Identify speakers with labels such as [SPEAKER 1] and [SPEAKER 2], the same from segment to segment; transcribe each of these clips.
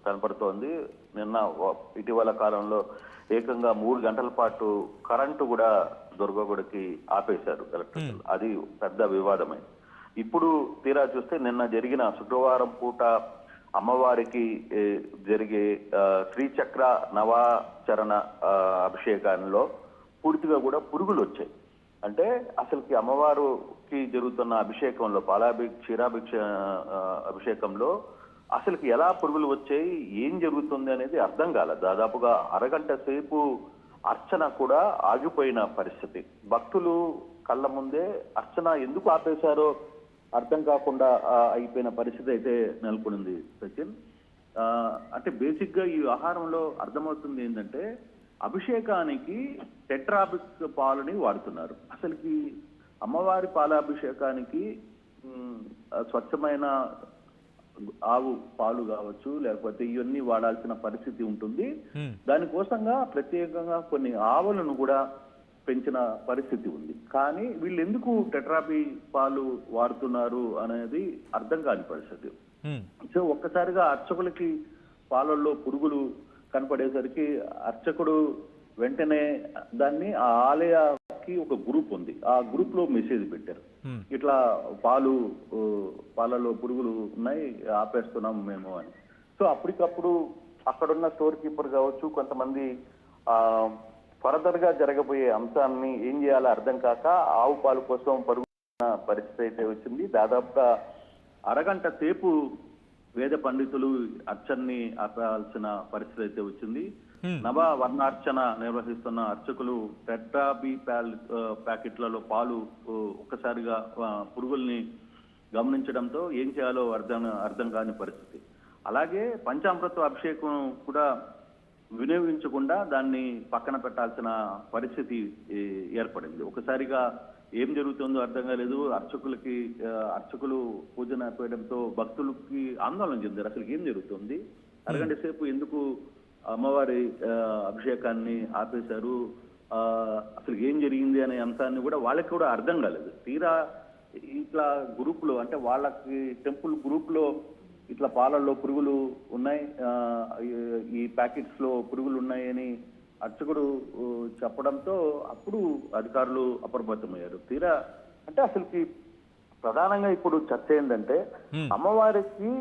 [SPEAKER 1] కనపడుతోంది. నిన్న ఇటీవల కాలంలో ఏకంగా 3 గంటల పాటు కరెంటు కూడా దుర్గగుడికి ఆపేశారు కలెక్టర్. అది పెద్ద వివాదమే. ఇప్పుడు తీరా చూస్తే నిన్న జరిగిన శుక్రవారం పూట అమ్మవారికి జరిగే శ్రీచక్ర నవాచరణ అభిషేకంలో పూర్తిగా కూడా పురుగులు వచ్చాయి. అంటే అసలుకి అమ్మవారికి జరుగుతున్న అభిషేకంలో క్షీరాభిక్ష అభిషేకంలో అసలుకి ఎలా పురుగులు వచ్చాయి, ఏం జరుగుతుంది అనేది అర్థం కాలేదు. దాదాపుగా అరగంట సేపు అర్చన కూడా ఆగిపోయిన పరిస్థితి. భక్తులు కళ్ళ ముందే అర్చన ఎందుకు ఆపేశారో అర్థం కాకుండా అయిపోయిన పరిస్థితి అయితే నెలకొనింది సచిన్. అంటే బేసిక్ గా ఈ ఆహారంలో అర్థమవుతుంది ఏంటంటే అభిషేకానికి టెట్రాబిక్ పాలని వాడుతున్నారు. అసలుకి అమ్మవారి పాలాభిషేకానికి స్వచ్ఛమైన ఆవు పాలు కావచ్చు, లేకపోతే ఇవన్నీ వాడాల్సిన పరిస్థితి ఉంటుంది. దానికోసంగా ప్రత్యేకంగా కొన్ని ఆవులను కూడా పెంచిన పరిస్థితి ఉంది. కానీ వీళ్ళు ఎందుకు టెట్రాబి పాలు వాడుతున్నారు అనేది అర్థం కాని పరిస్థితి. సో ఒక్కసారిగా అర్చకులకి పాలల్లో పురుగులు కనపడేసరికి అర్చకుడు వెంటనే దాన్ని ఆ ఆలయకి ఒక గ్రూప్ ఉంది, ఆ గ్రూప్ లో మెసేజ్ పెట్టారు, ఇట్లా పాలలో పురుగులు ఉన్నాయి, ఆపేస్తున్నాం మేము అని. సో అప్పటికప్పుడు అక్కడున్న స్టోర్ కీపర్ కావచ్చు, కొంతమంది ఫర్దర్ గా జరగబోయే అంశాన్ని ఏం చేయాలో అర్థం కాక ఆవు పాలు కోసం పరుగుతున్న పరిస్థితి అయితే వచ్చింది. దాదాపుగా అరగంట సేపు వేద పండితులు అర్చనని ఆపాల్సిన పరిస్థితి అయితే వచ్చింది. నవ వర్ణార్చన నిర్వహిస్తున్న అర్చకులు టెట్రాబి ప్యాకెట్లలో పాలు ఒక్కసారిగా పురుగుల్ని గమనించడంతో ఏం చేయాలో అర్థం కాని పరిస్థితి. అలాగే పంచామృత అభిషేకం కూడా వినియోగించకుండా దాన్ని పక్కన పెట్టాల్సిన పరిస్థితి ఏర్పడింది. ఒకసారిగా ఏం జరుగుతుందో అర్థం కాలేదు. అర్చకులు పూజన ఆపేయడంతో భక్తులకి ఆందోళన చెందారు. అసలు ఏం జరుగుతుంది, అరగంట సేపు ఎందుకు అమ్మవారి అభిషేకాన్ని ఆపేశారు, అసలు ఏం జరిగింది అనే అంశాన్ని కూడా వాళ్ళకి కూడా అర్థం కాలేదు. తీరా ఇట్లా గ్రూప్ లో, అంటే వాళ్ళకి టెంపుల్ గ్రూప్ లో ఇట్లా పాలల్లో పురుగులు ఉన్నాయి, ఈ ప్యాకెట్స్ లో పురుగులు ఉన్నాయని అర్చకుడు చెప్పడంతో అప్పుడు అధికారులు అప్రమత్తమయ్యారు. తీరా అంటే అసలుకి ప్రధానంగా ఇప్పుడు చర్చ ఏంటంటే అమ్మవారికి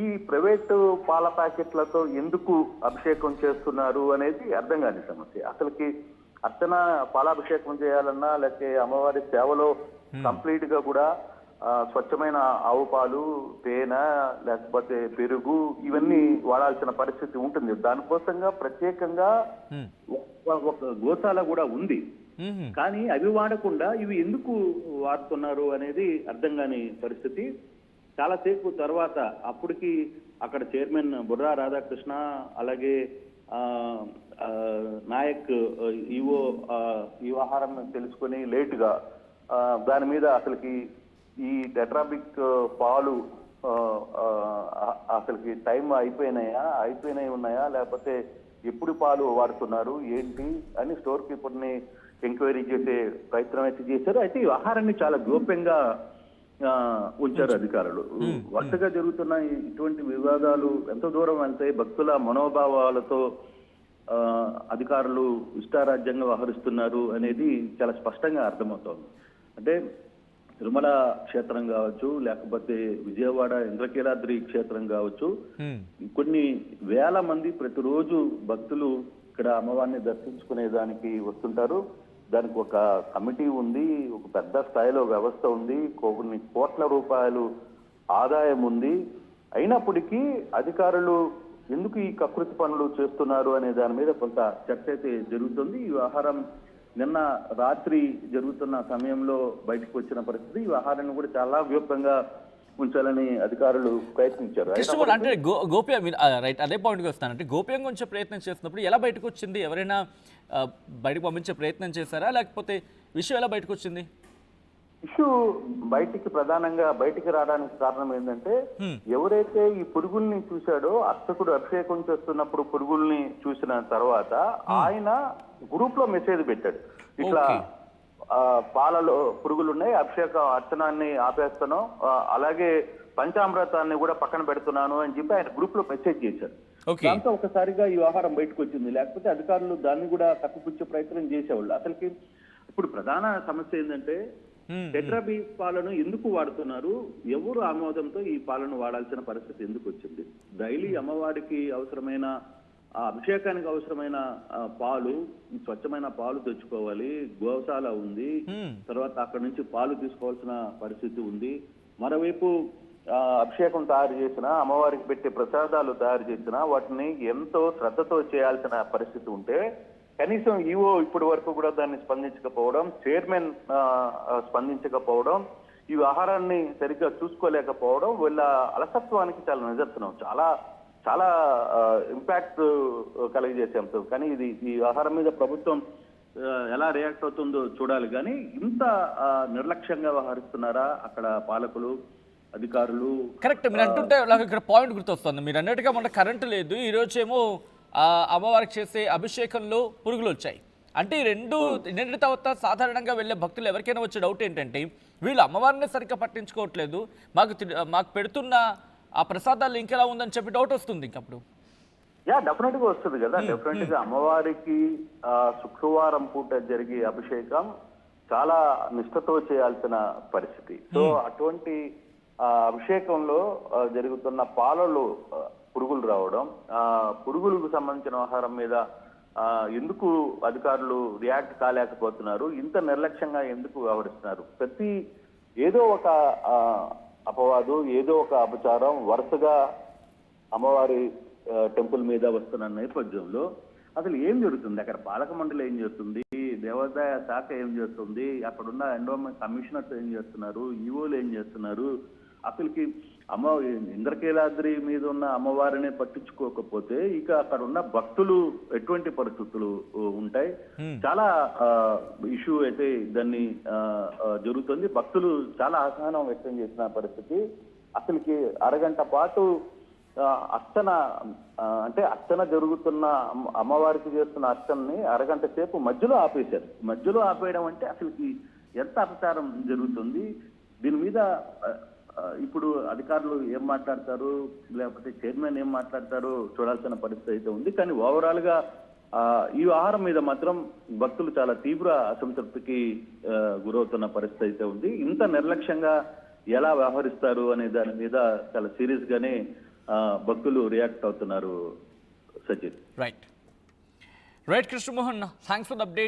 [SPEAKER 1] ఈ ప్రైవేటు పాల ప్యాకెట్లతో ఎందుకు అభిషేకం చేస్తున్నారు అనేది అర్థం కాని సమస్య. అసలుకి అర్చన పాలాభిషేకం చేయాలన్నా, లేకపోతే అమ్మవారి సేవలో కంప్లీట్ గా కూడా స్వచ్ఛమైన ఆవు పాలు, తేనె, లేకపోతే పెరుగు ఇవన్నీ వాడాల్సిన పరిస్థితి ఉంటుంది. దానికోసంగా ప్రత్యేకంగా ఒక గోశాల కూడా ఉంది. కానీ అవి వాడకుండా ఇవి ఎందుకు వాడుతున్నారు అనేది అర్థం కాని పరిస్థితి. చాలాసేపు తర్వాత అప్పటికి అక్కడ చైర్మన్ బుర్రా రాధాకృష్ణ, అలాగే నాయక్ ఈవో ఈ వ్యవహారం తెలుసుకుని లేటుగా దాని మీద అసలుకి ఈ టెట్రాబిక్ పాలు అసలుకి టైం అయిపోయినాయి ఉన్నాయా, లేకపోతే ఎప్పుడు పాలు వాడుతున్నారు ఏంటి అని స్టోర్ కీపర్ని ఎంక్వైరీ చేసే ప్రయత్నం అయితే చేశారు. అయితే ఈ ఆహారాన్ని చాలా గోప్యంగా ఉంచారు అధికారులు. వరుసగా జరుగుతున్న ఇటువంటి వివాదాలు ఎంత దూరం వెళ్తాయి, భక్తుల మనోభావాలతో అధికారులు ఇష్టారాజ్యంగా వ్యవహరిస్తున్నారు అనేది చాలా స్పష్టంగా అర్థమవుతోంది. అంటే తిరుమల క్షేత్రం కావచ్చు, లేకపోతే విజయవాడ ఇంద్రకీలాద్రి క్షేత్రం కావచ్చు, కొన్ని వేల మంది ప్రతిరోజు భక్తులు ఇక్కడ అమ్మవారిని దర్శించుకునే దానికి వస్తుంటారు. దానికి ఒక కమిటీ ఉంది, ఒక పెద్ద స్థాయిలో వ్యవస్థ ఉంది, కొన్ని కోట్ల రూపాయలు ఆదాయం ఉంది. అయినప్పటికీ అధికారులు ఎందుకు ఈ కకృతి పనులు చేస్తున్నారు అనే దాని మీద కొంత చర్చ అయితే జరుగుతుంది. ఈ వ్యవహారం నిన్న రాత్రి జరుగుతున్న సమయంలో బయటకు వచ్చిన పరిస్థితి. ఈ వ్యవహారాన్ని కూడా చాలా వ్యూపంగా ఉంచాలని అధికారులు ప్రయత్నించారు.
[SPEAKER 2] అంటే గోప్యం రైట్, అదే పాయింట్కి వస్తాను. అంటే గోప్యంగా ఉంచే ప్రయత్నం చేస్తున్నప్పుడు ఎలా బయటకు వచ్చింది? ఎవరైనా బయటకు పంపించే ప్రయత్నం చేశారా, లేకపోతే విషయం ఎలా బయటకు వచ్చింది?
[SPEAKER 1] ఇష్యూ ప్రధానంగా బయటికి రావడానికి కారణం ఏంటంటే ఎవరైతే ఈ పురుగుల్ని చూశాడో, అర్చకుడు అభిషేకం చేస్తున్నప్పుడు పురుగుల్ని చూసిన తర్వాత ఆయన గ్రూప్ లో మెసేజ్ పెట్టాడు, ఇట్లా పాలలో పురుగులు ఉన్నాయి, అర్చనాన్ని ఆపేస్తాను, అలాగే పంచామృతాన్ని కూడా పక్కన పెడుతున్నాను అని చెప్పి ఆయన గ్రూప్ లో మెసేజ్ చేశారు.
[SPEAKER 2] ఓకే.
[SPEAKER 1] దాంతో ఒకసారిగా ఈ వ్యవహారం బయటకు వచ్చింది. లేకపోతే అధికారులు దాన్ని కూడా కప్పిపుచ్చే ప్రయత్నం చేసేవాళ్ళు. అసలుకి ఇప్పుడు ప్రధాన సమస్య ఏంటంటే టెట్రాబీ పాలను ఎందుకు వాడుతున్నారు, ఎవరు ఆమోదంతో ఈ పాలను వాడాల్సిన పరిస్థితి ఎందుకు వచ్చింది? డైలీ అమ్మవారికి అవసరమైన అభిషేకానికి అవసరమైన పాలు, స్వచ్ఛమైన పాలు తెచ్చుకోవాలి. గోశాల ఉంది, తర్వాత అక్కడ నుంచి పాలు తీసుకోవాల్సిన పరిస్థితి ఉంది. మరోవైపు అభిషేకం తయారు చేసిన, అమ్మవారికి పెట్టే ప్రసాదాలు తయారు చేసిన వాటిని ఎంతో శ్రద్ధతో చేయాల్సిన పరిస్థితి ఉంటే కనీసం ఈవో ఇప్పటి వరకు కూడా దాన్ని స్పందించకపోవడం, చైర్మన్ స్పందించకపోవడం, ఈ ఆహారాన్ని సరిగ్గా చూసుకోలేకపోవడం వీళ్ళ అలసత్వానికి చాలా నిదర్శనం. చాలా చాలా ఇంపాక్ట్ కలిగజేసే అంశం. కానీ ఈ ఆహారం మీద ప్రభుత్వం ఎలా రియాక్ట్ అవుతుందో చూడాలి. కానీ ఇంత నిర్లక్ష్యంగా వ్యవహరిస్తున్నారా అక్కడ పాలకులు, అధికారులు?
[SPEAKER 2] కరెక్ట్. మీరు అంటుంటే నాకు ఇక్కడ పాయింట్ గుర్తొస్తుంది. మీరు అన్నట్టుగా మన కరెంటు లేదు, ఈ రోజేమో అమ్మవారికి చేసే అభిషేకంలో పురుగులు వచ్చాయి. అంటే ఈ రెండింటి తర్వాత సాధారణంగా వెళ్ళే భక్తులు ఎవరికైనా వచ్చే డౌట్ ఏంటంటే వీళ్ళు అమ్మవారిని సరిగ్గా పట్టించుకోవట్లేదు, మాకు పెడుతున్న ఆ ప్రసాదాలు ఇంకెలా ఉందని చెప్పి డౌట్ వస్తుంది. ఇంకప్పుడు
[SPEAKER 1] డెఫినెట్ గా వస్తుంది కదా. డెఫినెట్ గా అమ్మవారికి శుక్రవారం పూట జరిగే అభిషేకం చాలా నిష్ఠతో చేయాల్సిన పరిస్థితి. సో అటువంటి అభిషేకంలో జరుగుతున్న పాలలో పురుగులు రావడం, పురుగులకు సంబంధించిన ఆహారం మీద ఎందుకు అధికారులు రియాక్ట్ కాలేకపోతున్నారు, ఇంత నిర్లక్ష్యంగా ఎందుకు వ్యవహరిస్తున్నారు? ప్రతి ఏదో ఒక అపవాదు, ఏదో ఒక అపచారం వరుసగా అమ్మవారి టెంపుల్ మీద వస్తున్న నేపథ్యంలో అసలు ఏం జరుగుతుంది? అక్కడ పాలక మండలి ఏం చేస్తుంది, దేవాదాయ శాఖ ఏం చేస్తుంది, అక్కడున్న ఎండోమెంట్ కమిషనర్స్ ఏం చేస్తున్నారు, ఈవోలు ఏం చేస్తున్నారు? అసలుకి ఇంద్రకీలాద్రి మీద ఉన్న అమ్మవారిని పట్టించుకోకపోతే ఇక అక్కడ ఉన్న భక్తులు ఎటువంటి పరిస్థితులు ఉంటాయి? చాలా ఇష్యూ అయితే దాన్ని జరుగుతుంది. భక్తులు చాలా అసహనం వ్యక్తం చేసిన పరిస్థితి. అసలుకి అరగంట పాటు అర్చన జరుగుతున్న అమ్మవారికి చేస్తున్న అర్చనని అరగంట సేపు మధ్యలో ఆపేశారు. మధ్యలో ఆపేయడం అంటే అసలుకి ఎంత అపచారం జరుగుతుంది? దీని మీద ఇప్పుడు అధికారులు ఏం మాట్లాడతారు, లేకపోతే చైర్మన్ ఏం మాట్లాడతారో చూడాల్సిన పరిస్థితి అయితే ఉంది. కానీ ఓవరాల్ గా ఈ ఆహారం మీద మాత్రం భక్తులు చాలా తీవ్ర అసంతృప్తికి గురవుతున్న పరిస్థితి అయితే ఉంది. ఇంత నిర్లక్ష్యంగా ఎలా వ్యవహరిస్తారు అనే దాని మీద చాలా సీరియస్ గానే భక్తులు రియాక్ట్ అవుతున్నారు. Sachin.
[SPEAKER 2] Right Krishnamohan, thanks for the update.